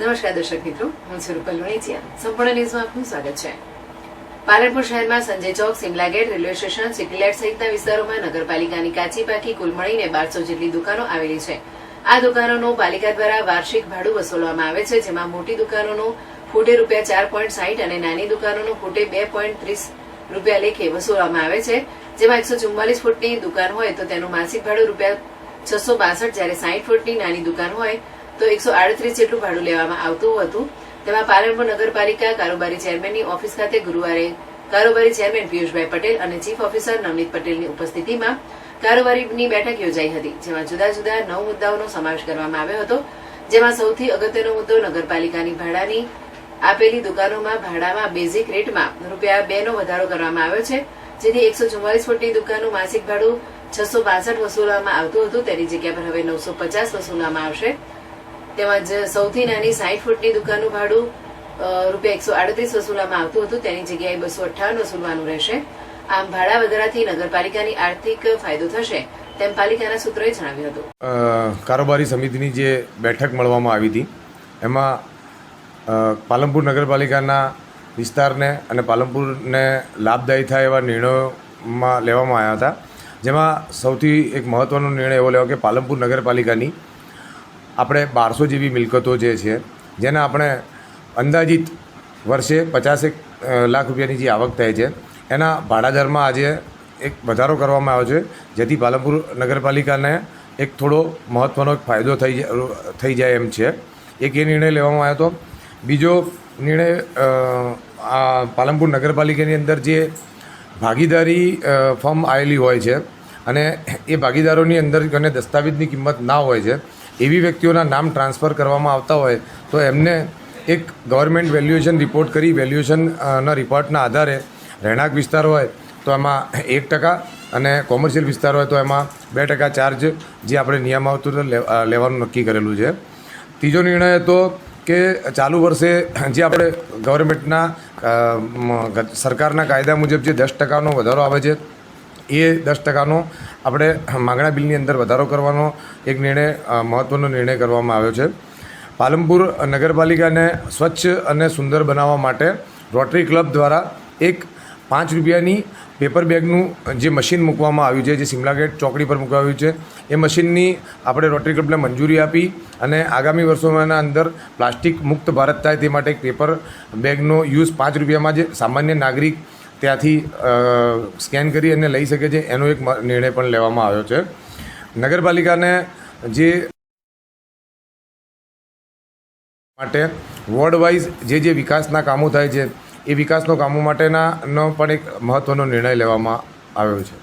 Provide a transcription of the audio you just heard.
નમસ્કાર દર્શક મિત્રો, હું છું રૂપલ વણેચિયા. સંપૂર્ણ ન્યૂઝમાં આપનું સ્વાગત છે. પાલનપુર શહેરમાં Sanjay Chowk, Simla Gate, railway station, City Light સહિતના વિસ્તારોમાં નગરપાલિકાની કાચી પાકી કુલ મળીને 1200 જેટલી દુકાનો આવેલી છે. આ દુકાનોનું પાલિકા દ્વારા વાર્ષિક ભાડું વસૂલવામાં આવે છે, જેમાં મોટી દુકાનોનું ફૂટે ₹4.60 અને નાની દુકાનોનું ફૂટે ₹2.30 લેખે વસૂલવામાં આવે છે. જેમાં 144 ફૂટની દુકાન હોય તો તેનું માસિક ભાડું ₹662, જ્યારે 60 ફૂટની નાની દુકાન હોય તો 138 જેટલું ભાડું લેવામાં આવતું હતું. તેમાં પાલનપુર નગરપાલિકા કારોબારી ચેરમેનની ઓફિસ ખાતે ગુરુવારે કારોબારી ચેરમેન પિયુષભાઈ પટેલ અને ચીફ ઓફિસર નવનીત પટેલની ઉપસ્થિતિમાં કારોબારીની બેઠક યોજાઈ હતી, જેમાં જુદા જુદા 9 મુદ્દાઓનો સમાવેશ કરવામાં આવ્યો હતો. જેમાં સૌથી અગત્યનો મુદ્દો નગરપાલિકાની ભાડાની આપેલી દુકાનોમાં ભાડામાં બેઝિક રેટમાં ₹2નો વધારો કરવામાં આવ્યો છે, જેથી 144 ફૂટની દુકાનનું માસિક ભાડું 662 વસૂલવામાં આવતું હતું, તેની જગ્યા પર હવે 950 વસૂલવામાં આવશે. તેમજ સૌથી નાની 60 ફૂટની દુકાનનું ભાડું ₹138 વસૂલવામાં આવતું હતું, તેની જગ્યાએ 258 વસૂલવાનું રહેશે. આમ ભાડા વધારાથી નગરપાલિકાની આર્થિક ફાયદો થશે તેમ પાલિકાના સૂત્રોએ જણાવ્યું હતું. કારોબારી સમિતિની જે બેઠક મળવામાં આવી હતી એમાં પાલનપુર નગરપાલિકાના વિસ્તારને અને પાલનપુરને લાભદાયી થાય એવા નિર્ણયોમાં લેવામાં આવ્યા હતા. જેમાં સૌથી એક મહત્ત્વનો નિર્ણય એવો લેવો કે પાલનપુર નગરપાલિકાની આપણે 1200 જેવી મિલકતો જે છે જેના આપણે અંદાજિત વર્ષે 50 લાખ રૂપિયાની જે આવક થાય છે એના ભાડાદરમાં આજે એક વધારો કરવામાં આવ્યો છે, જેથી પાલનપુર નગરપાલિકાને એક થોડો મહત્ત્વનો ફાયદો થઈ જાય એમ છે. એક એ નિર્ણય લેવામાં આવ્યો હતો. બીજો નિર્ણય આ પાલનપુર નગરપાલિકાની અંદર જે ભાગીદારી ફર્મ આવેલી હોય છે અને એ ભાગીદારોની અંદર અને દસ્તાવેજની કિંમત ના હોય છે એવી વ્યક્તિઓના નામ ટ્રાન્સફર કરવામાં આવતા હોય તો એમને એક ગવર્મેન્ટ વેલ્યુએશન રિપોર્ટ કરી વેલ્યુએશનના રિપોર્ટના આધારે રહેણાંક વિસ્તાર હોય તો એમાં 1% અને કોમર્શિયલ વિસ્તાર હોય તો એમાં 2% ચાર્જ જે આપણે નિયમાવતો લેવાનું નક્કી કરેલું છે. ત્રીજો નિર્ણય હતો કે ચાલુ વર્ષે જે આપણે ગવર્મેન્ટના સરકારના કાયદા મુજબ જે 10%નો વધારો આવે છે એ 10%નો આપણે માંગણા બિલની અંદર વધારો કરવાનો એક નિર્ણય મહત્ત્વનો નિર્ણય કરવામાં આવ્યો છે. પાલનપુર નગરપાલિકાને સ્વચ્છ અને સુંદર બનાવવા માટે રોટરી ક્લબ દ્વારા એક ₹5ની પેપર બેગનું જે મશીન મૂકવામાં આવ્યું છે, જે સિમલા ગેટ ચોકડી પર મૂકવામાં આવ્યું છે, એ મશીનની આપણે રોટરી ક્લબને મંજૂરી આપી અને આગામી વર્ષોના અંદર પ્લાસ્ટિક મુક્ત ભારત થાય તે માટે એક પેપર બેગનો યુઝ ₹5માં જે સામાન્ય નાગરિક ત્યાંથી સ્કેન કરી અને લઈ શકે છે એનો એક નિર્ણય પણ લેવામાં આવ્યો છે. નગરપાલિકાને જે માટે વોર્ડ વાઇઝ જે વિકાસના કામો થાય છે એ વિકાસનો કામો માટેનો પણ એક મહત્ત્વનો નિર્ણય લેવામાં આવ્યો છે.